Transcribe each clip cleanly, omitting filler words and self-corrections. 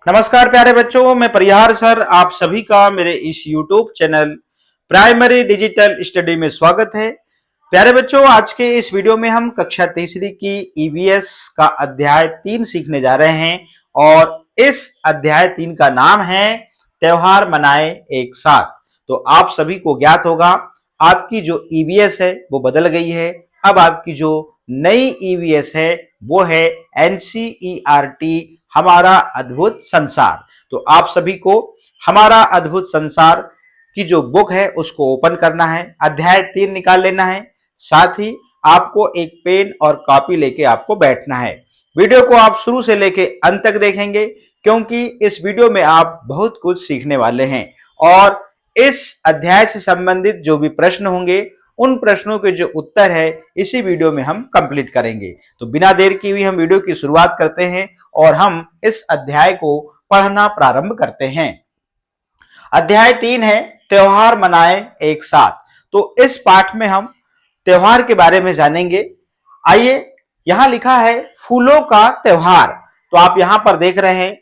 नमस्कार प्यारे बच्चों, मैं परिहार सर आप सभी का मेरे इस YouTube channel primary digital study में स्वागत है। प्यारे बच्चों, आज के इस वीडियो में हम कक्षा तीसरी की ईवीएस का अध्याय 3 सीखने जा रहे हैं और इस अध्याय 3 का नाम है त्योहार मनाए एक साथ। तो आप सभी को ज्ञात होगा आपकी जो ईवीएस है वो बदल गई है। अब आपकी जो नई ईवीएस है वो है एनसीईआरटी हमारा अद्भुत संसार। तो आप सभी को हमारा अद्भुत संसार की जो बुक है उसको ओपन करना है, अध्याय 3 निकाल लेना है। साथ ही आपको एक पेन और कॉपी लेके आपको बैठना है। वीडियो को आप शुरू से लेके अंत तक देखेंगे क्योंकि इस वीडियो में आप बहुत कुछ सीखने वाले हैं और इस अध्याय से संबंधित जो भी प्रश्न होंगे उन प्रश्नों के जो उत्तर है इसी वीडियो में हम कंप्लीट करेंगे। तो बिना देर की हुई हम वीडियो की शुरुआत करते हैं और हम इस अध्याय को पढ़ना प्रारंभ करते हैं। अध्याय 3 है त्योहार मनाए एक साथ। तो इस पाठ में हम त्योहार के बारे में जानेंगे। आइए, यहां लिखा है फूलों का त्योहार। तो आप यहां पर देख रहे हैं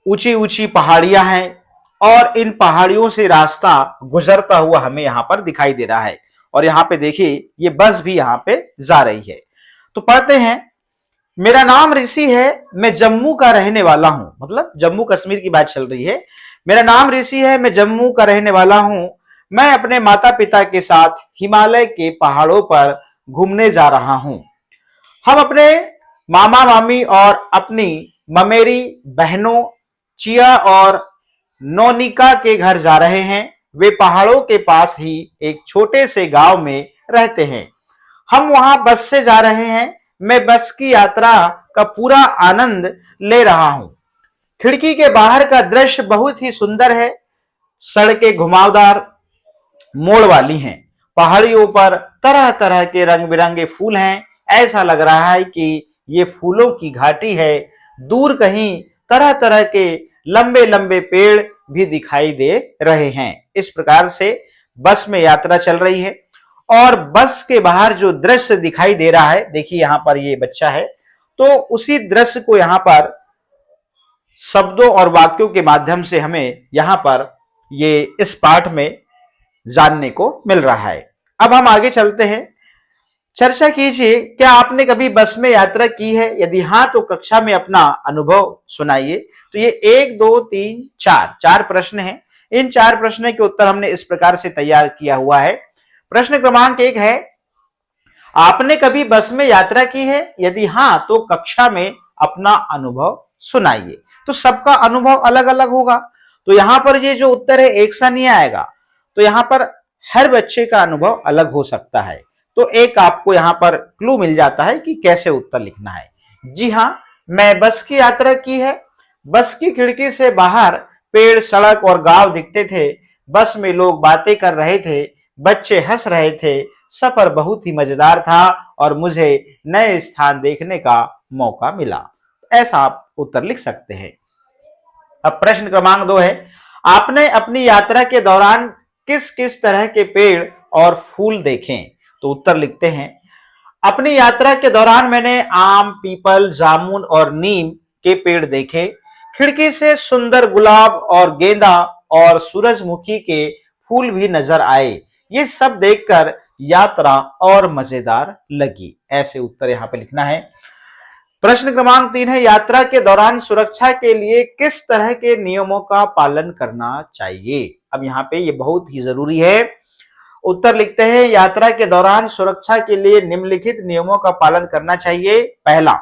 ऊंची ऊंची पहाड़ियां हैं और इन पहाड़ियों से रास्ता गुजरता हुआ हमें यहां पर दिखाई दे रहा है और यहां पे देखिए ये बस भी यहां पे जा रही है। तो पढ़ते हैं, मेरा नाम ऋषि है, मैं जम्मू का रहने वाला हूं। मतलब जम्मू कश्मीर की बात चल रही है। मेरा नाम ऋषि है, मैं जम्मू का रहने वाला हूं। मैं अपने माता पिता के साथ हिमालय के पहाड़ों पर घूमने जा रहा हूं। हम अपने मामा मामी और अपनी ममेरी बहनों चिया और नोनिका के घर जा रहे हैं। वे पहाड़ों के पास ही एक छोटे से गांव में रहते हैं। हम वहां बस से जा रहे हैं। मैं बस की यात्रा का पूरा आनंद ले रहा हूं। खिड़की के बाहर का दृश्य बहुत ही सुंदर है। सड़कें घुमावदार मोड़ वाली हैं। पहाड़ियों पर तरह तरह के रंग बिरंगे फूल हैं। ऐसा लग रहा है कि ये फूलों की घाटी है। दूर कहीं तरह तरह के लंबे लंबे पेड़ भी दिखाई दे रहे हैं। इस प्रकार से बस में यात्रा चल रही है और बस के बाहर जो दृश्य दिखाई दे रहा है, देखिए यहां पर ये बच्चा है, तो उसी दृश्य को यहां पर शब्दों और वाक्यों के माध्यम से हमें यहां पर ये इस पाठ में जानने को मिल रहा है। अब हम आगे चलते हैं। चर्चा कीजिए, क्या आपने कभी बस में यात्रा की है? यदि हाँ तो कक्षा में अपना अनुभव सुनाइए। तो ये 1 2 3 4 प्रश्न हैं। इन 4 प्रश्न के उत्तर हमने इस प्रकार से तैयार किया हुआ है। प्रश्न क्रमांक 1 है, आपने कभी बस में यात्रा की है? यदि हाँ तो कक्षा में अपना अनुभव सुनाइए। तो सबका अनुभव अलग अलग होगा, तो यहां पर ये जो उत्तर है एक सा नहीं आएगा। तो यहां पर हर बच्चे का अनुभव अलग हो सकता है। तो एक आपको यहां पर क्लू मिल जाता है कि कैसे उत्तर लिखना है। जी हां, मैं बस की यात्रा की है। बस की खिड़की से बाहर पेड़, सड़क और गांव दिखते थे। बस में लोग बातें कर रहे थे, बच्चे हंस रहे थे। सफर बहुत ही मजेदार था और मुझे नए स्थान देखने का मौका मिला। ऐसा आप उत्तर लिख सकते हैं। अब प्रश्न क्रमांक 2 है, आपने अपनी यात्रा के दौरान किस किस तरह के पेड़ और फूल देखे? तो उत्तर लिखते हैं, अपनी यात्रा के दौरान मैंने आम, पीपल, जामुन और नीम के पेड़ देखे। खिड़की से सुंदर गुलाब और गेंदा और सूरजमुखी के फूल भी नजर आए। ये सब देखकर यात्रा और मजेदार लगी। ऐसे उत्तर यहां पे लिखना है। प्रश्न क्रमांक 3 है, यात्रा के दौरान सुरक्षा के लिए किस तरह के नियमों का पालन करना चाहिए? अब यहाँ पे ये बहुत ही जरूरी है। उत्तर लिखते हैं, यात्रा के दौरान सुरक्षा के लिए निम्नलिखित नियमों का पालन करना चाहिए। पहला,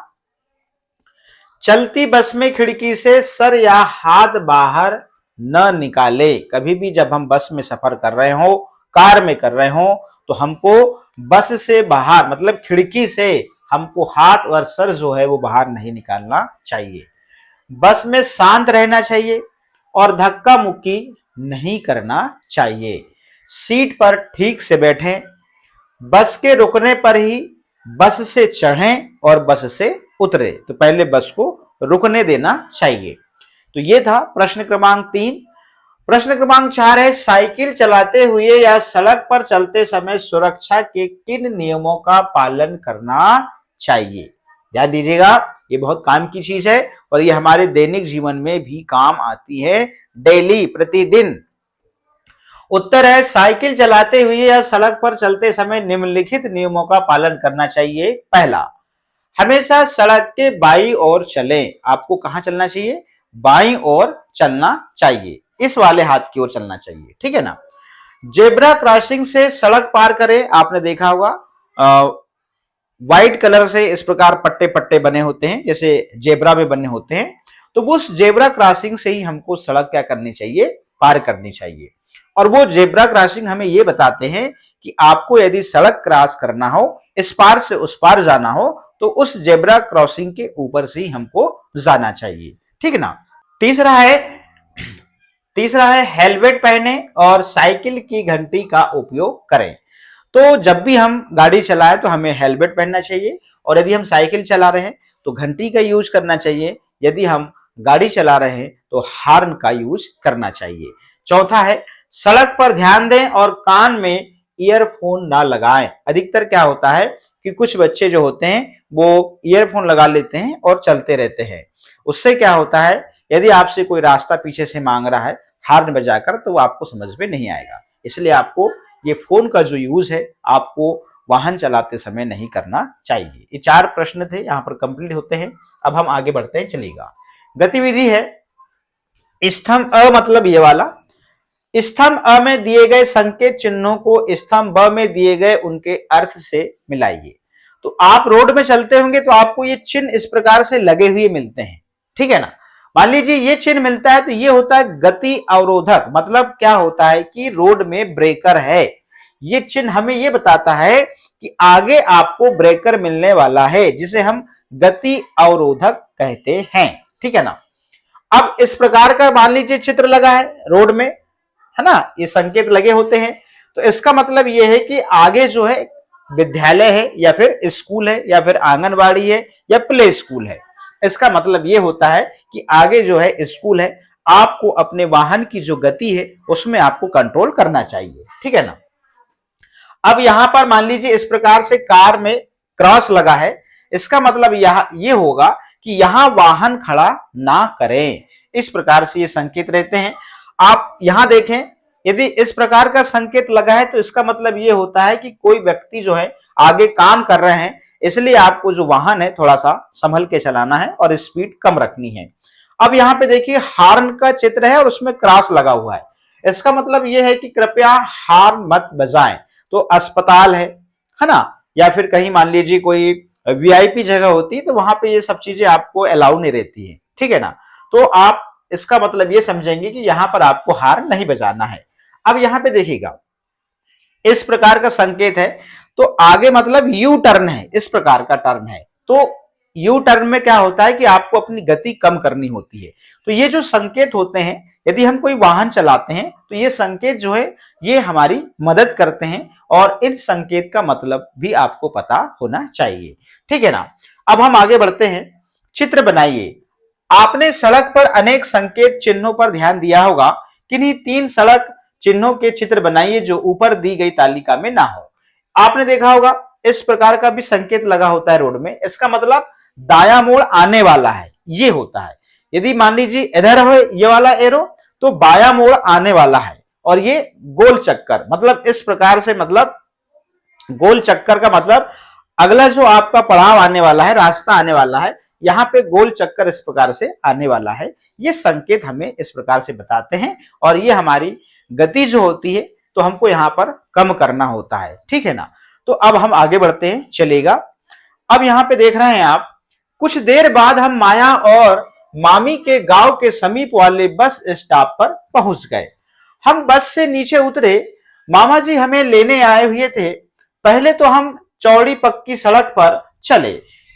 चलती बस में खिड़की से सर या हाथ बाहर न निकाले। कभी भी जब हम बस में सफर कर रहे हो, कार में कर रहे हो, तो हमको बस से बाहर मतलब खिड़की से हमको हाथ और सर जो है वो बाहर नहीं निकालना चाहिए। बस में शांत रहना चाहिए और धक्का मुक्की नहीं करना चाहिए। सीट पर ठीक से बैठें। बस के रुकने पर ही बस से चढ़ें और बस से उतरे। तो पहले बस को रुकने देना चाहिए। तो ये था प्रश्न क्रमांक 3। प्रश्न क्रमांक 4 है, साइकिल चलाते हुए या सड़क पर चलते समय सुरक्षा के किन नियमों का पालन करना चाहिए? ध्यान दीजिएगा, ये बहुत काम की चीज है और ये हमारे दैनिक जीवन में भी काम आती है, डेली, प्रतिदिन। उत्तर है साइकिल चलाते हुए या सड़क पर चलते समय निम्नलिखित नियमों का पालन करना चाहिए। पहला, हमेशा सड़क के बाईं ओर चलें। आपको कहां चलना चाहिए? बाईं ओर चलना चाहिए, इस वाले हाथ की ओर चलना चाहिए, ठीक है ना। जेब्रा क्रॉसिंग से सड़क पार करें। आपने देखा होगा व्हाइट कलर से इस प्रकार पट्टे पट्टे बने होते हैं, जैसे जेब्रा में बने होते हैं, तो उस जेब्रा क्रॉसिंग से ही हमको सड़क क्या करनी चाहिए? पार करनी चाहिए। और वो जेब्रा क्रॉसिंग हमें ये बताते हैं कि आपको यदि सड़क क्रॉस करना हो, इस पार से उस पार जाना हो, तो उस जेब्रा क्रॉसिंग के ऊपर से ही हमको जाना चाहिए, ठीक है ना। तीसरा है तीसरा है हेलमेट पहने और साइकिल की घंटी का उपयोग करें। तो जब भी हम गाड़ी चलाएं तो हमें हेलमेट पहनना चाहिए, और यदि हम साइकिल चला रहे हैं तो घंटी का यूज करना चाहिए। यदि हम गाड़ी चला रहे हैं तो हॉर्न का यूज करना चाहिए। चौथा है सड़क पर ध्यान दें और कान में ईयरफोन ना लगाएं। अधिकतर क्या होता है कि कुछ बच्चे जो होते हैं वो ईयरफोन लगा लेते हैं और चलते रहते हैं। उससे क्या होता है, यदि आपसे कोई रास्ता पीछे से मांग रहा है हॉर्न बजाकर, तो वो आपको समझ में नहीं आएगा। इसलिए आपको ये फोन का जो यूज है आपको वाहन चलाते समय नहीं करना चाहिए। ये 4 प्रश्न थे, यहां पर कंप्लीट होते हैं। अब हम आगे बढ़ते हैं, चलिएगा। गतिविधि है स्तंभ अ, मतलब ये वाला। स्तंभ अ में दिए गए संकेत चिन्हों को स्तंभ ब में दिए गए उनके अर्थ से मिलाइए। तो आप रोड में चलते होंगे तो आपको ये चिन्ह इस प्रकार से लगे हुए मिलते हैं, ठीक है ना। मान लीजिए ये चिन्ह मिलता है तो ये होता है गति अवरोधक। मतलब क्या होता है कि रोड में ब्रेकर है। ये चिन्ह हमें ये बताता है कि आगे आपको ब्रेकर मिलने वाला है, जिसे हम गति अवरोधक कहते हैं, ठीक है ना। अब इस प्रकार का मान लीजिए चित्र लगा है रोड में, है ना, ये संकेत लगे होते हैं, तो इसका मतलब ये है कि आगे जो है विद्यालय है या फिर स्कूल है या फिर आंगनबाड़ी है या प्ले स्कूल है। इसका मतलब ये होता है कि आगे जो है स्कूल है। आपको अपने वाहन की जो गति है उसमें आपको कंट्रोल करना चाहिए, ठीक है ना। अब यहां पर मान लीजिए इस प्रकार से कार में क्रॉस लगा है, इसका मतलब ये होगा कि यहां वाहन खड़ा ना करें। इस प्रकार से ये संकेत रहते हैं। आप यहां देखें, यदि इस प्रकार का संकेत लगा है तो इसका मतलब ये होता है कि कोई व्यक्ति जो है आगे काम कर रहे हैं, इसलिए आपको जो वाहन है थोड़ा सा संभल के चलाना है और स्पीड कम रखनी है। अब यहाँ पे देखिए हॉर्न का चित्र है और उसमें क्रॉस लगा हुआ है। इसका मतलब यह है कि कृपया हॉर्न मत बजाएं। तो अस्पताल है ना, या फिर कहीं मान लीजिए कोई वीआईपी जगह होती है तो वहां पे ये सब चीजें आपको अलाउ नहीं रहती है, ठीक है ना। तो आप इसका मतलब ये समझेंगे कि यहां पर आपको हॉर्न नहीं बजाना है। अब यहां पे देखिएगा इस प्रकार का संकेत है, तो आगे मतलब यू टर्न है, इस प्रकार का टर्न है। तो यू टर्न में क्या होता है कि आपको अपनी गति कम करनी होती है। तो ये जो संकेत होते हैं, यदि हम कोई वाहन चलाते हैं तो ये संकेत जो है ये हमारी मदद करते हैं, और इन संकेत का मतलब भी आपको पता होना चाहिए, ठीक है ना। अब हम आगे बढ़ते हैं। चित्र बनाइए। आपने सड़क पर अनेक संकेत चिन्हों पर ध्यान दिया होगा। किन्हीं 3 सड़क चिन्हों के चित्र बनाइए जो ऊपर दी गई तालिका में ना हो। आपने देखा होगा इस प्रकार का भी संकेत लगा होता है रोड में। इसका मतलब दाया मोड़ आने वाला है, ये होता है। यदि मान लीजिए इधर हो ये वाला एरो तो बाया मोड़ आने वाला है, और ये गोल चक्कर, मतलब इस प्रकार से, मतलब गोल चक्कर का मतलब अगला जो आपका पड़ाव आने वाला है, रास्ता आने वाला है, यहां पे गोल चक्कर इस प्रकार से आने वाला है। ये संकेत हमें इस प्रकार से बताते हैं, और ये हमारी गति जो होती है तो हमको यहां पर कम करना होता है, ठीक है ना। तो अब हम आगे बढ़ते हैं, चलेगा। अब यहां पे देख रहे हैं आप, कुछ देर बाद हम माया और मामी के गांव के समीप वाले बस स्टॉप पर पहुंच गए। हम बस से नीचे उतरे। मामा जी हमें लेने आए हुए थे। पहले तो हम चौड़ी पक्की सड़क पर चले,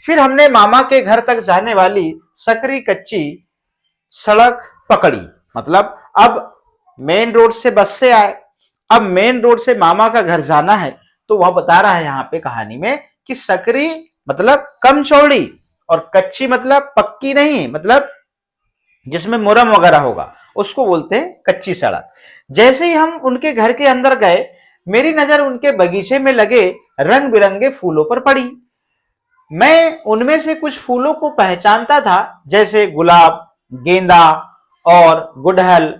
फिर हमने मामा के घर तक जाने वाली सकरी कच्ची सड़क पकड़ी। मतलब अब मेन रोड से बस से आए, अब मेन रोड से मामा का घर जाना है, तो वह बता रहा है यहाँ पे कहानी में कि सकरी मतलब कम चौड़ी, और कच्ची मतलब पक्की नहीं, मतलब जिसमें मुरम वगैरह होगा उसको बोलते हैं कच्ची सड़क। जैसे ही हम उनके घर के अंदर गए, मेरी नजर उनके बगीचे में लगे रंग बिरंगे फूलों पर पड़ी। मैं उनमें से कुछ फूलों को पहचानता था, जैसे गुलाब, गेंदा और गुड़हल।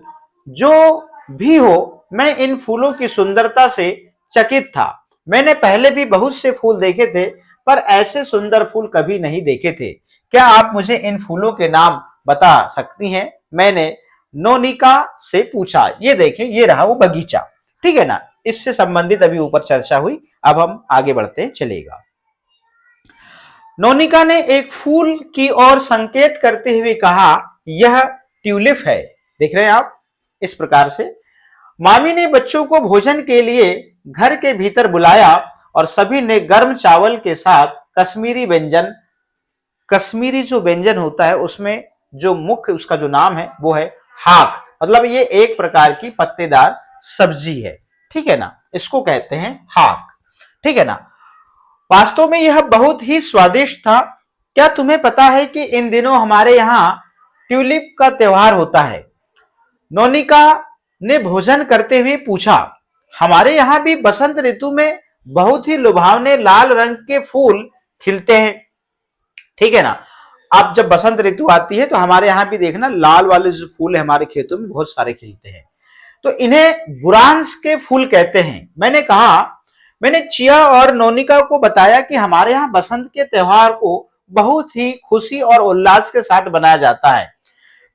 जो भी हो, मैं इन फूलों की सुंदरता से चकित था। मैंने पहले भी बहुत से फूल देखे थे, पर ऐसे सुंदर फूल कभी नहीं देखे थे। क्या आप मुझे इन फूलों के नाम बता सकती हैं? मैंने नोनिका से पूछा। ये देखें, ये रहा वो बगीचा, ठीक है ना। इससे संबंधित अभी ऊपर चर्चा हुई, अब हम आगे बढ़ते चलेगा। नोनिका ने एक फूल की ओर संकेत करते हुए कहा, यह ट्यूलिप है। देख रहे हैं आप, इस प्रकार से मामी ने बच्चों को भोजन के लिए घर के भीतर बुलाया और सभी ने गर्म चावल के साथ कश्मीरी व्यंजन, कश्मीरी जो व्यंजन होता है उसमें जो मुख्य उसका जो नाम है वो है हाक, मतलब ये एक प्रकार की पत्तेदार सब्जी है, ठीक है ना, इसको कहते हैं हाक, ठीक है ना। वास्तव में यह बहुत ही स्वादिष्ट था। क्या तुम्हें पता है कि इन दिनों हमारे यहाँ ट्यूलिप का त्योहार होता है? नोनिका ने भोजन करते हुए पूछा। हमारे यहाँ भी बसंत ऋतु में बहुत ही लुभावने लाल रंग के फूल खिलते हैं, ठीक है ना। अब जब बसंत ऋतु आती है तो हमारे यहाँ भी देखना लाल वाले जो फूल है हमारे खेतों में बहुत सारे खिलते हैं, तो इन्हें बुरांस के फूल कहते हैं। मैंने चिया और नोनिका को बताया कि हमारे यहाँ बसंत के त्योहार को बहुत ही खुशी और उल्लास के साथ मनाया जाता है।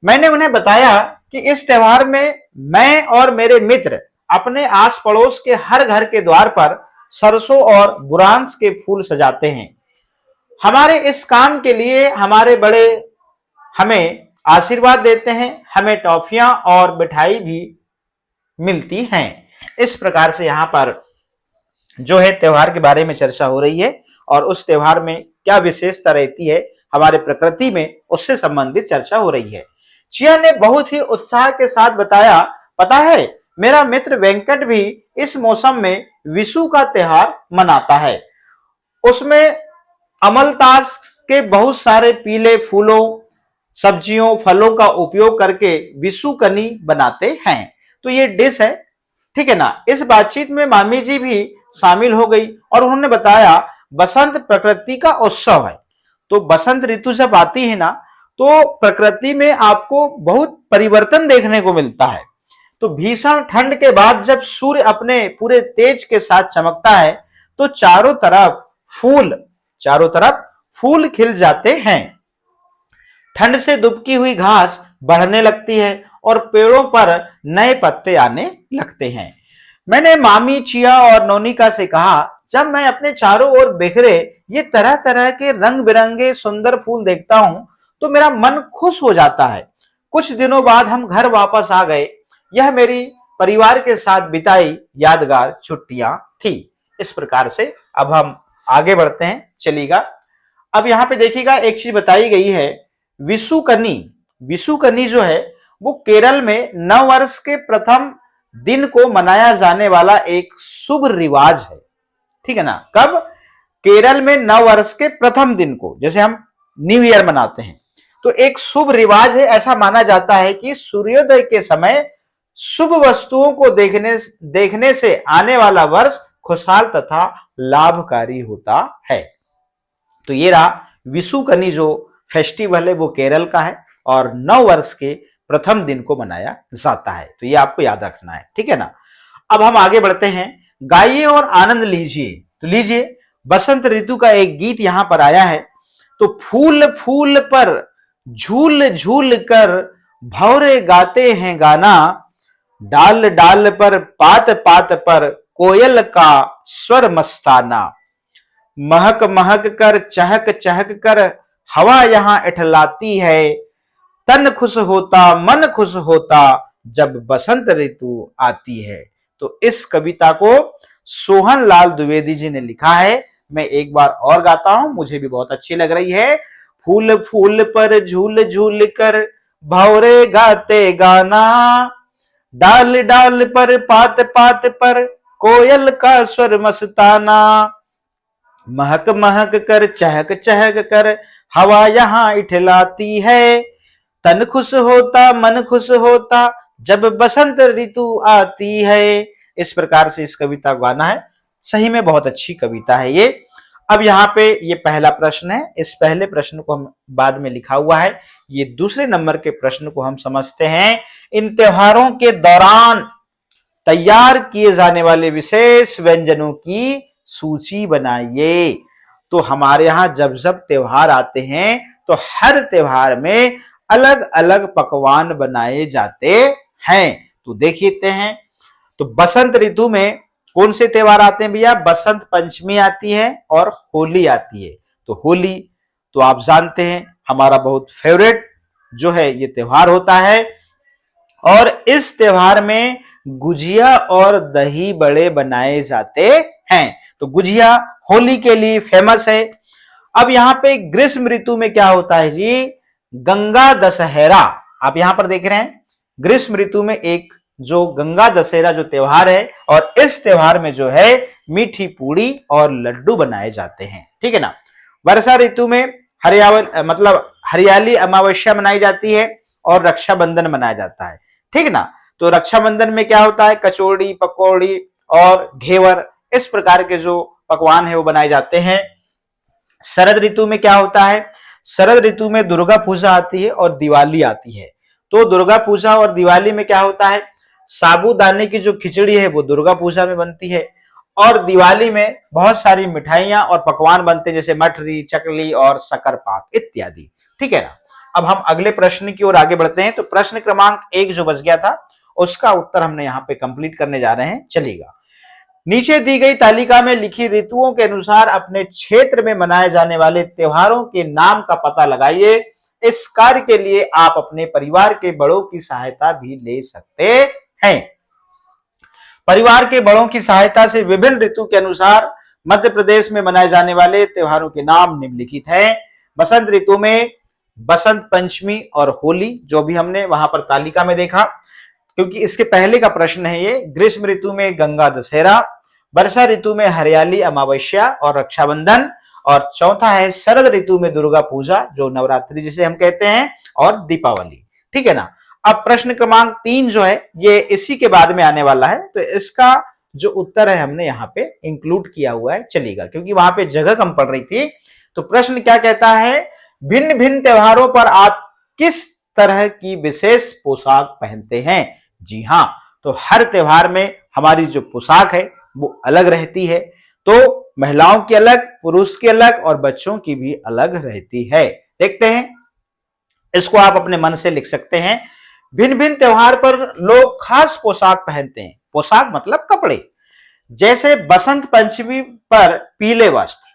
मैंने उन्हें बताया कि इस त्योहार में मैं और मेरे मित्र अपने आस पड़ोस के हर घर के द्वार पर सरसों और बुरांस के फूल सजाते हैं। हमारे इस काम के लिए हमारे बड़े हमें आशीर्वाद देते हैं, हमें टॉफियां और मिठाई भी मिलती हैं। इस प्रकार से यहाँ पर जो है त्योहार के बारे में चर्चा हो रही है और उस त्योहार में क्या विशेषता रहती है हमारे प्रकृति में, उससे संबंधित चर्चा हो रही है। चिया ने बहुत ही उत्साह के साथ बताया, पता है मेरा मित्र वेंकट भी इस मौसम में विशु का त्योहार मनाता है। उसमें अमलतास के बहुत सारे पीले फूलों, सब्जियों, फलों का उपयोग करके विशुकनी बनाते हैं। तो ये डिश है, ठीक है ना। इस बातचीत में मामी जी भी शामिल हो गई और उन्होंने बताया बसंत प्रकृति का उत्सव है। तो बसंत ऋतु जब आती है ना तो प्रकृति में आपको बहुत परिवर्तन देखने को मिलता है। तो भीषण ठंड के बाद जब सूर्य अपने पूरे तेज के साथ चमकता है तो चारों तरफ फूल खिल जाते हैं। ठंड से दुबकी हुई घास बढ़ने लगती है और पेड़ों पर नए पत्ते आने लगते हैं। मैंने मामी, चिया और नोनिका से कहा, जब मैं अपने चारों ओर बिखरे ये तरह तरह के रंग बिरंगे सुंदर फूल देखता हूं तो मेरा मन खुश हो जाता है। कुछ दिनों बाद हम घर वापस आ गए। यह मेरी परिवार के साथ बिताई यादगार छुट्टियां थी। इस प्रकार से अब हम आगे बढ़ते हैं, चलिएगा। अब यहाँ पे देखिएगा एक चीज बताई गई है, विशुकनी। विशुकनी जो है वो केरल में नव वर्ष के प्रथम दिन को मनाया जाने वाला एक शुभ रिवाज है, ठीक है ना। कब? केरल में नव वर्ष के प्रथम दिन को, जैसे हम न्यू ईयर मनाते हैं, तो एक शुभ रिवाज है। ऐसा माना जाता है कि सूर्योदय के समय शुभ वस्तुओं को देखने से आने वाला वर्ष खुशहाल तथा लाभकारी होता है। तो ये रहा विशुकनी जो फेस्टिवल है वो केरल का है और नव वर्ष के प्रथम दिन को मनाया जाता है। तो ये आपको याद रखना है, ठीक है ना। अब हम आगे बढ़ते हैं, गाइए और आनंद लीजिए। तो लीजिए, बसंत ऋतु का एक गीत यहां पर आया है। तो फूल फूल पर झूल झूल कर भौरे गाते हैं गाना, डाल डाल पर पात पात पर कोयल का स्वर मस्ताना, महक महक कर चहक चहक कर हवा यहां इठलाती है, तन खुश होता मन खुश होता जब बसंत ऋतु आती है। तो इस कविता को सोहन लाल द्विवेदी जी ने लिखा है। मैं एक बार और गाता हूं, मुझे भी बहुत अच्छी लग रही है। फूल फूल पर झूल झूल कर भौरे गाते गाना, डाल डाल पर पात पात पर कोयल का स्वर मस्ताना, महक महक कर चहक चहक कर हवा यहां इठलाती है, तन खुश होता मन खुश होता जब बसंत ऋतु आती है। इस प्रकार से इस कविता को गाना है। सही में बहुत अच्छी कविता है ये। अब यहाँ पे ये पहला प्रश्न है, इस पहले प्रश्न को हम बाद में लिखा हुआ है, ये दूसरे नंबर के प्रश्न को हम समझते हैं। इन त्योहारों के दौरान तैयार किए जाने वाले विशेष व्यंजनों की सूची बनाइए। तो हमारे यहां जब जब त्योहार आते हैं तो हर त्योहार में अलग अलग पकवान बनाए जाते हैं। तो देख लेते हैं, तो बसंत ऋतु में कौन से त्योहार आते हैं भैया? बसंत पंचमी आती है और होली आती है। तो होली तो आप जानते हैं हमारा बहुत फेवरेट जो है ये त्योहार होता है, और इस त्योहार में गुजिया और दही बड़े बनाए जाते हैं। तो गुजिया होली के लिए फेमस है। अब यहाँ पे ग्रीष्म ऋतु में क्या होता है जी? गंगा दशहरा। आप यहां पर देख रहे हैं ग्रीष्म ऋतु में एक जो गंगा दशहरा जो त्योहार है, और इस त्योहार में जो है मीठी पूड़ी और लड्डू बनाए जाते हैं, ठीक है ना। वर्षा ऋतु में हरियाली अमावस्या मनाई जाती है और रक्षाबंधन मनाया जाता है, ठीक है ना। तो रक्षाबंधन में क्या होता है? कचौड़ी, पकौड़ी और घेवर, इस प्रकार के जो पकवान है वो बनाए जाते हैं। शरद ऋतु में क्या होता है? शरद ऋतु में दुर्गा पूजा आती है और दिवाली आती है। तो दुर्गा पूजा और दिवाली में क्या होता है? साबूदाने की जो खिचड़ी है वो दुर्गा पूजा में बनती है, और दिवाली में बहुत सारी मिठाइयां और पकवान बनते हैं, जैसे मठरी, चकली और शकरपात इत्यादि, ठीक है ना। अब हम अगले प्रश्न की ओर आगे बढ़ते हैं। तो प्रश्न क्रमांक 1 जो बच गया था उसका उत्तर हमने यहाँ पे कंप्लीट करने जा रहे हैं, चलिएगा। नीचे दी गई तालिका में लिखी ऋतुओं के अनुसार अपने क्षेत्र में मनाए जाने वाले त्योहारों के नाम का पता लगाइए। इस कार्य के लिए आप अपने परिवार के बड़ों की सहायता भी ले सकते हैं। परिवार के बड़ों की सहायता से विभिन्न ऋतु के अनुसार मध्य प्रदेश में मनाए जाने वाले त्योहारों के नाम निम्नलिखित हैं। बसंत ऋतु में बसंत पंचमी और होली, जो भी हमने वहां पर तालिका में देखा, क्योंकि इसके पहले का प्रश्न है ये। ग्रीष्म ऋतु में गंगा दशहरा, वर्षा ऋतु में हरियाली अमावस्या और रक्षाबंधन, और चौथा है शरद ऋतु में दुर्गा पूजा जो नवरात्रि जिसे हम कहते हैं, और दीपावली, ठीक है ना। अब प्रश्न क्रमांक 3 जो है ये इसी के बाद में आने वाला है, तो इसका जो उत्तर है हमने यहाँ पे इंक्लूड किया हुआ है, चलेगा, क्योंकि वहां पे जगह कम पड़ रही थी। तो प्रश्न क्या कहता है? भिन्न भिन्न त्योहारों पर आप किस तरह की विशेष पोशाक पहनते हैं? जी हाँ, तो हर त्योहार में हमारी जो पोशाक है वो अलग रहती है। तो महिलाओं की अलग, पुरुष की अलग और बच्चों की भी अलग रहती है। देखते हैं, इसको आप अपने मन से लिख सकते हैं। भिन्न भिन्न त्योहार पर लोग खास पोशाक पहनते हैं। पोशाक मतलब कपड़े। जैसे बसंत पंचमी पर पीले वस्त्र,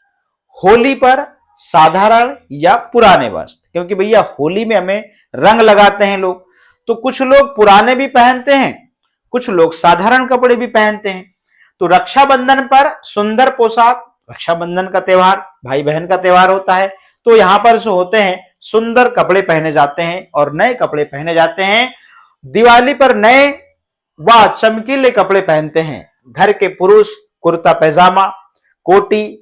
होली पर साधारण या पुराने वस्त्र, क्योंकि भैया होली में हमें रंग लगाते हैं लोग, तो कुछ लोग पुराने भी पहनते हैं, कुछ लोग साधारण कपड़े भी पहनते हैं। तो रक्षाबंधन पर सुंदर पोशाक, रक्षाबंधन का त्योहार भाई बहन का त्योहार होता है, तो यहां पर जो होते हैं सुंदर कपड़े पहने जाते हैं और नए कपड़े पहने जाते हैं। दिवाली पर नए व चमकीले कपड़े पहनते हैं। घर के पुरुष कुर्ता पैजामा, कोटी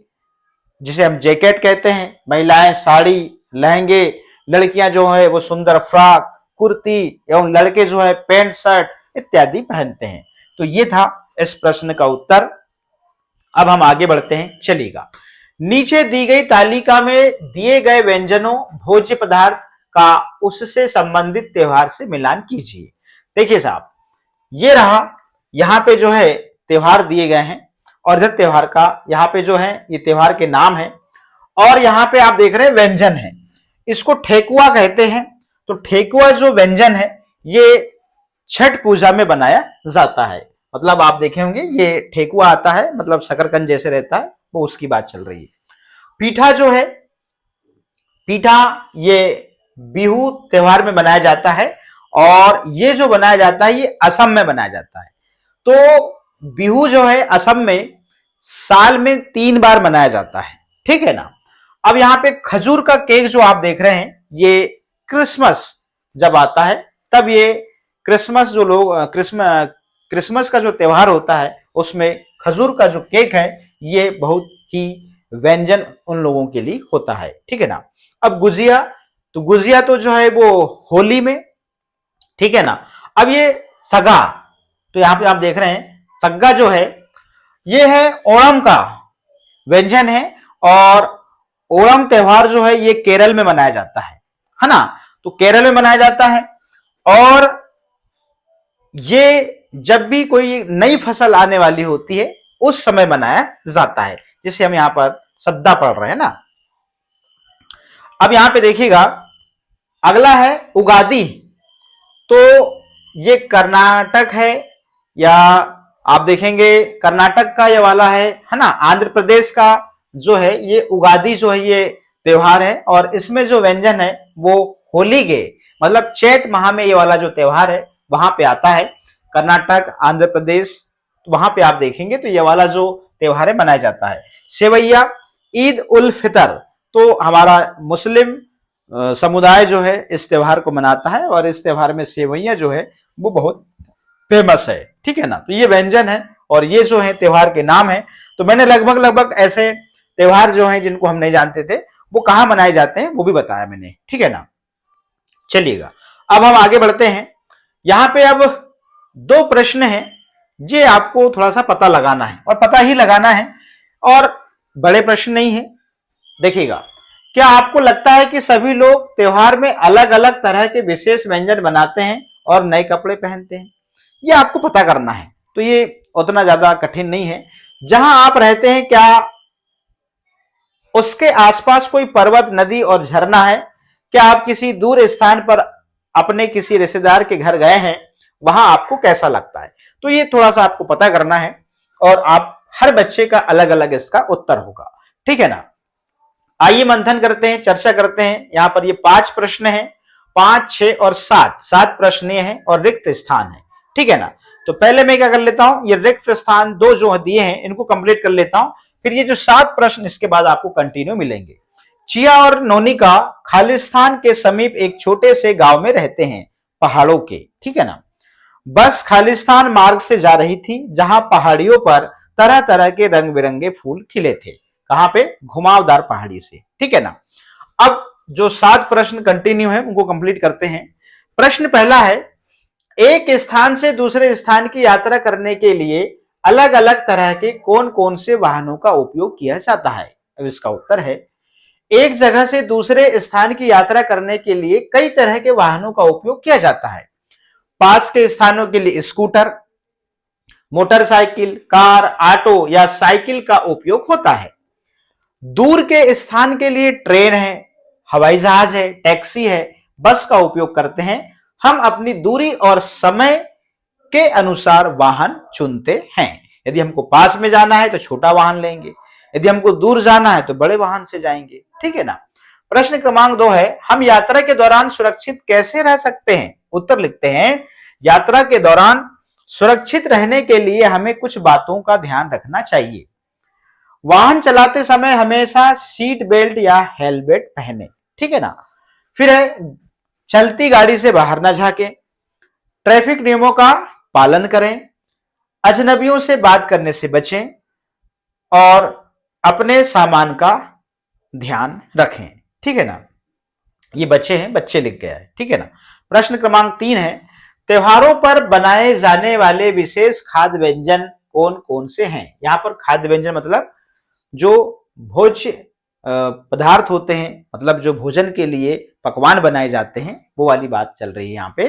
जिसे हम जैकेट कहते हैं, महिलाएं साड़ी, लहंगे, लड़कियां जो है वो सुंदर फ्रॉक, कुर्ती, एवं लड़के जो है पैंट शर्ट इत्यादि पहनते हैं। तो ये था इस प्रश्न का उत्तर। अब हम आगे बढ़ते हैं, चलिएगा। नीचे दी गई तालिका में दिए गए व्यंजनों, भोज्य पदार्थ का उससे संबंधित त्योहार से मिलान कीजिए। देखिए साहब, ये रहा, यहाँ पे जो है त्योहार दिए गए हैं, और इधर त्योहार का यहाँ पे जो है ये त्योहार के नाम है, और यहाँ पे आप देख रहे हैं व्यंजन है। इसको ठेकुआ कहते हैं। तो ठेकुआ जो व्यंजन है ये छठ पूजा में बनाया जाता है। मतलब आप देखे होंगे ये ठेकुआ आता है, मतलब शकरकंद जैसे रहता है, वो उसकी बात चल रही है। पीठा जो है, पीठा ये बिहू त्योहार में बनाया जाता है, और ये जो बनाया जाता है ये असम में बनाया जाता है। तो बिहू जो है असम में साल में 3 बार मनाया जाता है, ठीक है ना। अब यहाँ पे खजूर का केक जो आप देख रहे हैं, ये क्रिसमस जब आता है तब ये क्रिसमस जो लोग क्रिसमस का जो त्योहार होता है उसमें खजूर का जो केक है ये बहुत ही व्यंजन उन लोगों के लिए होता है, ठीक है ना। अब गुजिया, तो गुजिया तो जो है वो होली में, ठीक है ना। अब ये सगा, तो यहां पे आप देख रहे हैं सग्गा जो है ये है ओणम का व्यंजन है, और ओणम त्योहार जो है ये केरल में मनाया जाता है ना। तो केरल में मनाया जाता है और ये जब भी कोई नई फसल आने वाली होती है उस समय मनाया जाता है, जिसे हम यहां पर सद्दा पढ़ रहे हैं ना। अब यहां पे देखिएगा अगला है उगादी। तो ये कर्नाटक है, या आप देखेंगे कर्नाटक का ये वाला है ना। आंध्र प्रदेश का जो है ये उगादी जो है ये त्योहार है, और इसमें जो व्यंजन है वो होली के मतलब चैत माह में ये वाला जो त्योहार है वहां पे आता है। कर्नाटक, आंध्र प्रदेश, तो वहां पे आप देखेंगे तो ये वाला जो त्योहार है मनाया जाता है। सेवैया, ईद उल फितर, तो हमारा मुस्लिम समुदाय जो है इस त्योहार को मनाता है, और इस त्योहार में सेवैया जो है वो बहुत फेमस है, ठीक है ना। तो ये व्यंजन है और ये जो है त्योहार के नाम है। तो मैंने लगभग लगभग ऐसे त्योहार जो हैं जिनको हम नहीं जानते थे वो कहां मनाए जाते हैं वो भी बताया मैंने, ठीक है ना। चलिएगा अब हम आगे बढ़ते हैं। यहां पे अब दो प्रश्न हैं जे आपको थोड़ा सा पता लगाना है, और पता ही लगाना है, और बड़े प्रश्न नहीं है। देखिएगा, क्या आपको लगता है कि सभी लोग त्योहार में अलग अलग तरह के विशेष व्यंजन बनाते हैं और नए कपड़े पहनते हैं? ये आपको पता करना है। तो ये उतना ज्यादा कठिन नहीं है। जहां आप रहते हैं क्या उसके आसपास कोई पर्वत, नदी और झरना है? क्या आप किसी दूर स्थान पर अपने किसी रिश्तेदार के घर गए हैं? वहां आपको कैसा लगता है? तो ये थोड़ा सा आपको पता करना है, और आप हर बच्चे का अलग अलग इसका उत्तर होगा, ठीक है ना। आइए मंथन करते हैं, चर्चा करते हैं। यहां पर ये 5 प्रश्न हैं, 5, 6 और 7 प्रश्न ये हैं, और रिक्त स्थान है, ठीक है ना। तो पहले मैं क्या कर लेता हूं, ये रिक्त स्थान 2 जो दिए हैं इनको कंप्लीट कर लेता हूं, फिर ये जो 7 प्रश्न इसके बाद आपको कंटिन्यू मिलेंगे। चिया और नोनिका खालिस्तान के समीप एक छोटे से गांव में रहते हैं, पहाड़ों के, ठीक है ना। बस खालिस्तान मार्ग से जा रही थी जहां पहाड़ियों पर तरह तरह के रंग बिरंगे फूल खिले थे। कहां पे? घुमावदार पहाड़ी से, ठीक है ना। अब जो 7 प्रश्न कंटिन्यू है उनको कंप्लीट करते हैं। प्रश्न पहला है, एक स्थान से दूसरे स्थान की यात्रा करने के लिए अलग अलग तरह के कौन कौन से वाहनों का उपयोग किया जाता है? अब इसका उत्तर है, एक जगह से दूसरे स्थान की यात्रा करने के लिए कई तरह के वाहनों का उपयोग किया जाता है। पास के स्थानों के लिए स्कूटर, मोटरसाइकिल, कार, ऑटो या साइकिल का उपयोग होता है। दूर के स्थान के लिए ट्रेन है, हवाई जहाज है, टैक्सी है, बस का उपयोग करते हैं। हम अपनी दूरी और समय के अनुसार वाहन चुनते हैं। यदि हमको पास में जाना है तो छोटा वाहन लेंगे, यदि हमको दूर जाना है तो बड़े वाहन से जाएंगे, ठीक है ना। प्रश्न क्रमांक 2 है, हम यात्रा के दौरान सुरक्षित कैसे रह सकते हैं? उत्तर लिखते हैं, यात्रा के दौरान सुरक्षित रहने के लिए हमें कुछ बातों का ध्यान रखना चाहिए। वाहन चलाते समय हमेशा सीट बेल्ट या हेलमेट पहने, ठीक है ना। फिर है, चलती गाड़ी से बाहर ना झांके, ट्रैफिक नियमों का पालन करें, अजनबियों से बात करने से बचें, और अपने सामान का ध्यान रखें, ठीक है ना। ये बच्चे हैं, बच्चे लिख गया है, ठीक है ना। प्रश्न क्रमांक 3 है, त्योहारों पर बनाए जाने वाले विशेष खाद्य व्यंजन कौन कौन से हैं? यहां पर खाद्य व्यंजन मतलब जो भोज्य पदार्थ होते हैं, मतलब जो भोजन के लिए पकवान बनाए जाते हैं, वो वाली बात चल रही है यहाँ पे।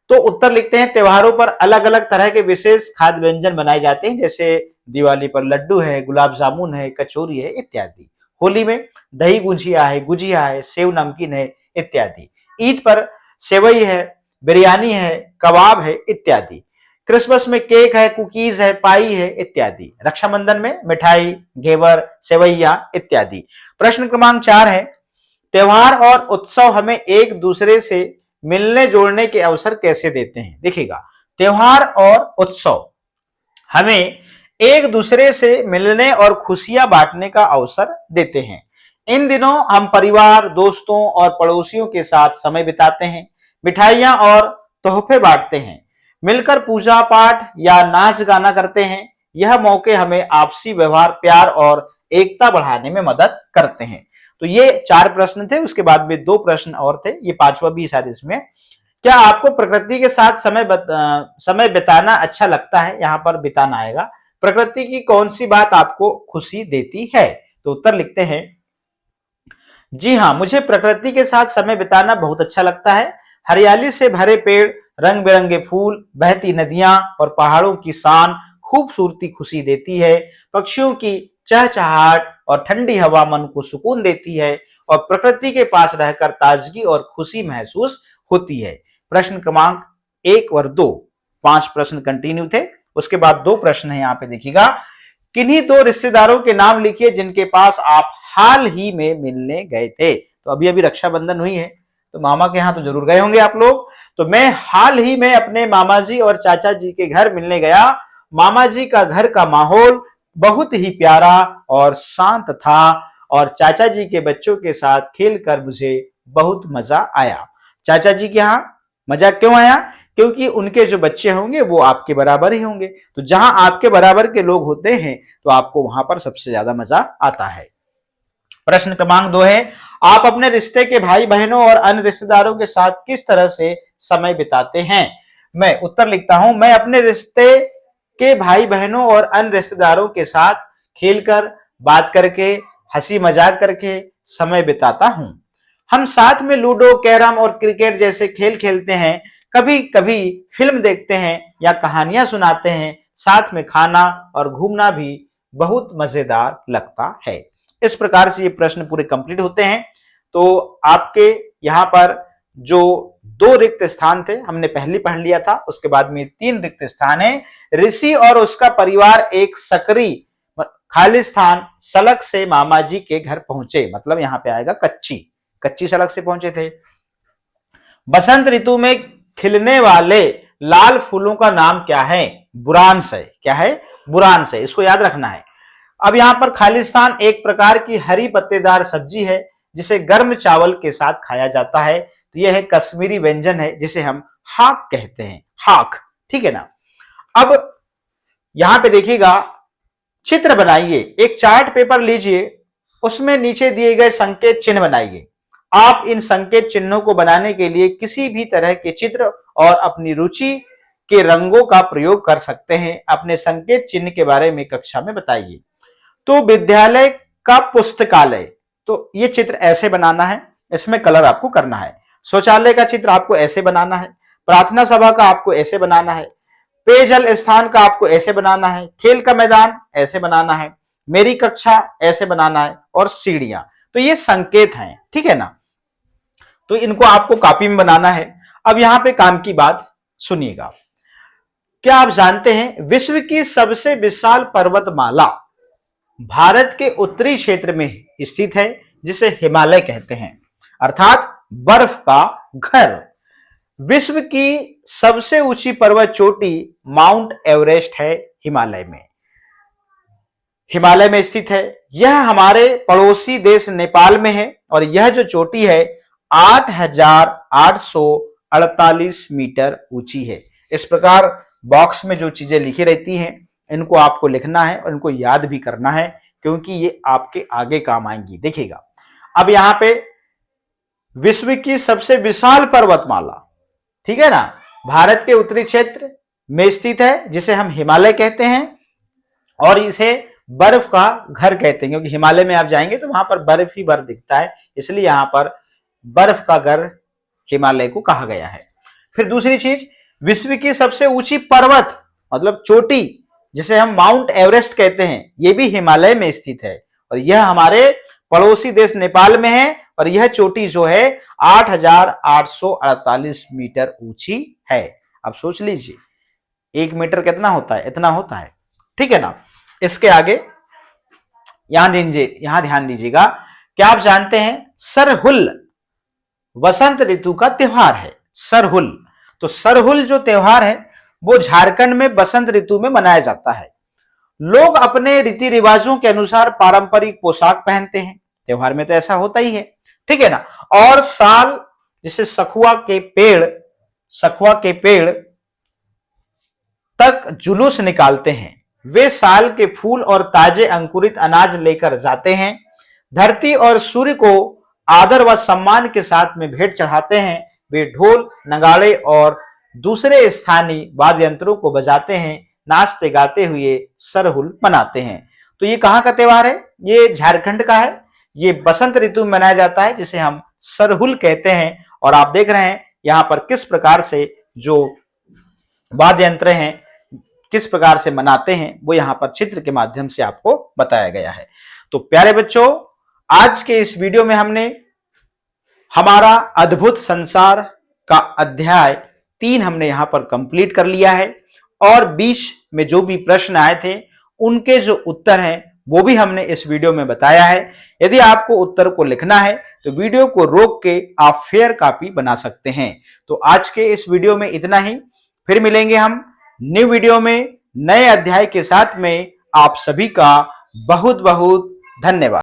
तो उत्तर लिखते हैं, त्योहारों पर अलग अलग तरह के विशेष खाद्य व्यंजन बनाए जाते हैं, जैसे दिवाली पर लड्डू है, गुलाब जामुन है, कचौरी है इत्यादि। होली में दही गुजिया है, सेव नमकीन है इत्यादि। ईद पर सेवई है, बिरयानी है, कबाब है इत्यादि। क्रिसमस में केक है, कुकीज है, पाई है इत्यादि। रक्षाबंधन में मिठाई, घेवर, सेवैया इत्यादि। प्रश्न क्रमांक 4 है, त्योहार और उत्सव हमें एक दूसरे से मिलने जोड़ने के अवसर कैसे देते हैं? देखिएगा, त्योहार और उत्सव हमें एक दूसरे से मिलने और खुशियां बांटने का अवसर देते हैं। इन दिनों हम परिवार, दोस्तों और पड़ोसियों के साथ समय बिताते हैं, मिठाइयां और तोहफे बांटते हैं, मिलकर पूजा पाठ या नाच गाना करते हैं। यह मौके हमें आपसी व्यवहार, प्यार और एकता बढ़ाने में मदद करते हैं। तो ये 4 प्रश्न थे, उसके बाद में 2 प्रश्न और थे, ये 5वां भी शायद इसमें। क्या आपको प्रकृति के साथ समय बिताना अच्छा लगता है? यहां पर बिताना आएगा। प्रकृति की कौन सी बात आपको खुशी देती है? तो उत्तर लिखते हैं, जी हाँ, मुझे प्रकृति के साथ समय बिताना बहुत अच्छा लगता है। हरियाली से भरे पेड़, रंग बिरंगे फूल, बहती नदियां और पहाड़ों की शान खूबसूरती खुशी देती है। पक्षियों की चहचहाहट और ठंडी हवा मन को सुकून देती है और प्रकृति के पास रहकर ताजगी और खुशी महसूस होती है। प्रश्न क्रमांक 1 और 2, 5 प्रश्न कंटिन्यू थे। उसके बाद 2 प्रश्न है, यहाँ पे देखिएगा, किन्हीं 2 रिश्तेदारों के नाम लिखिए जिनके पास आप हाल ही में मिलने गए थे। तो अभी अभी रक्षाबंधन हुई है, तो मामा के यहाँ तो जरूर गए होंगे आप लोग। तो मैं हाल ही में अपने मामा जी और चाचा जी के घर मिलने गया। मामा जी का घर का माहौल बहुत ही प्यारा और शांत था और चाचा जी के बच्चों के साथ खेलकर मुझे बहुत मजा आया। चाचा जी के यहाँ मजा क्यों आया? क्योंकि उनके जो बच्चे होंगे वो आपके बराबर ही होंगे। तो जहां आपके बराबर के लोग होते हैं तो आपको वहां पर सबसे ज्यादा मजा आता है। प्रश्न क्रमांक 2 है, आप अपने रिश्ते के भाई बहनों और अन्य रिश्तेदारों के साथ किस तरह से समय बिताते हैं? मैं उत्तर लिखता हूं, मैं अपने रिश्ते के भाई बहनों और अन्य रिश्तेदारों के साथ खेलकर, बात करके, हंसी मजाक करके समय बिताता हूं। हम साथ में लूडो, कैरम और क्रिकेट जैसे खेल खेलते हैं। कभी कभी फिल्म देखते हैं या कहानियां सुनाते हैं। साथ में खाना और घूमना भी बहुत मजेदार लगता है। इस प्रकार से ये प्रश्न पूरे कंप्लीट होते हैं। तो आपके यहाँ पर जो 2 रिक्त स्थान थे हमने पहले पढ़ लिया था, उसके बाद में 3 रिक्त स्थान है। ऋषि और उसका परिवार एक सकरी खाली स्थान सड़क से मामा जी के घर पहुंचे, मतलब यहाँ पे आएगा कच्ची सड़क से पहुंचे थे। बसंत ऋतु में खिलने वाले लाल फूलों का नाम क्या है? बुरांश है। क्या है? बुरांश है, इसको याद रखना है। अब यहां पर खालिस्तान एक प्रकार की हरी पत्तेदार सब्जी है जिसे गर्म चावल के साथ खाया जाता है। तो यह है कश्मीरी व्यंजन है जिसे हम हाक कहते हैं, हाक, ठीक है ना। अब यहां पे देखिएगा, चित्र बनाइए, एक चार्ट पेपर लीजिए, उसमें नीचे दिए गए संकेत चिन्ह बनाइए। आप इन संकेत चिन्हों को बनाने के लिए किसी भी तरह के चित्र और अपनी रुचि के रंगों का प्रयोग कर सकते हैं। अपने संकेत चिन्ह के बारे में कक्षा में बताइए। तो विद्यालय का पुस्तकालय, तो ये चित्र ऐसे बनाना है, इसमें कलर आपको करना है। शौचालय का चित्र आपको ऐसे बनाना है। प्रार्थना सभा का आपको ऐसे बनाना है। पेयजल स्थान का आपको ऐसे बनाना है। खेल का मैदान ऐसे बनाना है। मेरी कक्षा ऐसे बनाना है और सीढ़ियां। तो ये संकेत हैं, ठीक है ना। तो इनको आपको कॉपी में बनाना है। अब यहां पे काम की बात सुनिएगा। क्या आप जानते हैं विश्व की सबसे विशाल पर्वतमाला भारत के उत्तरी क्षेत्र में स्थित है जिसे हिमालय कहते हैं, अर्थात बर्फ का घर। विश्व की सबसे ऊंची पर्वत चोटी माउंट एवरेस्ट है, हिमालय में स्थित है। यह हमारे पड़ोसी देश नेपाल में है और यह जो चोटी है 8,848 मीटर ऊंची है। इस प्रकार बॉक्स में जो चीजें लिखी रहती हैं इनको आपको लिखना है और इनको याद भी करना है क्योंकि ये आपके आगे काम आएंगी। देखिएगा, अब यहां पे विश्व की सबसे विशाल पर्वतमाला, ठीक है ना, भारत के उत्तरी क्षेत्र में स्थित है जिसे हम हिमालय कहते हैं और इसे बर्फ का घर कहते हैं क्योंकि हिमालय में आप जाएंगे तो वहां पर बर्फ ही बर्फ दिखता है, इसलिए यहां पर बर्फ का घर हिमालय को कहा गया है। फिर दूसरी चीज, विश्व की सबसे ऊंची पर्वत मतलब चोटी जिसे हम माउंट एवरेस्ट कहते हैं, यह भी हिमालय में स्थित है और यह हमारे पड़ोसी देश नेपाल में है और यह चोटी जो है 8,848 मीटर ऊंची है। अब सोच लीजिए 1 मीटर कितना होता है? इतना होता है, ठीक है ना। इसके आगे यहां ध्यान दीजिएगा। क्या आप जानते हैं सरहुल वसंत ऋतु का त्योहार है? सरहुल, तो सरहुल जो त्योहार है वो झारखंड में बसंत ऋतु में मनाया जाता है। लोग अपने रीति रिवाजों के अनुसार पारंपरिक पोशाक पहनते हैं, त्योहार में तो ऐसा होता ही है, ठीक है ना। और साल जिसे सखुआ के पेड़ तक जुलूस निकालते हैं। वे साल के फूल और ताजे अंकुरित अनाज लेकर जाते हैं। धरती और सूर्य को आदर व सम्मान के साथ में भेंट चढ़ाते हैं। वे ढोल, नगाड़े और दूसरे स्थानीय वाद्य यंत्रों को बजाते हैं, नाचते गाते हुए सरहुल मनाते हैं। तो ये कहाँ का त्योहार है? ये झारखंड का है। ये बसंत ऋतु में मनाया जाता है, जिसे हम सरहुल कहते हैं। और आप देख रहे हैं यहाँ पर किस प्रकार से जो वाद्य यंत्र हैं किस प्रकार से मनाते हैं, वो यहाँ पर चित्र के माध्यम से आपको बताया गया है। तो प्यारे बच्चों, आज के इस वीडियो में हमने हमारा अद्भुत संसार का अध्याय 3 हमने यहां पर कंप्लीट कर लिया है। और बीच में जो भी प्रश्न आए थे उनके जो उत्तर हैं वो भी हमने इस वीडियो में बताया है। यदि आपको उत्तर को लिखना है तो वीडियो को रोक के आप फेयर कॉपी बना सकते हैं। तो आज के इस वीडियो में इतना ही। फिर मिलेंगे हम न्यू वीडियो में नए अध्याय के साथ में। आप सभी का बहुत बहुत धन्यवाद।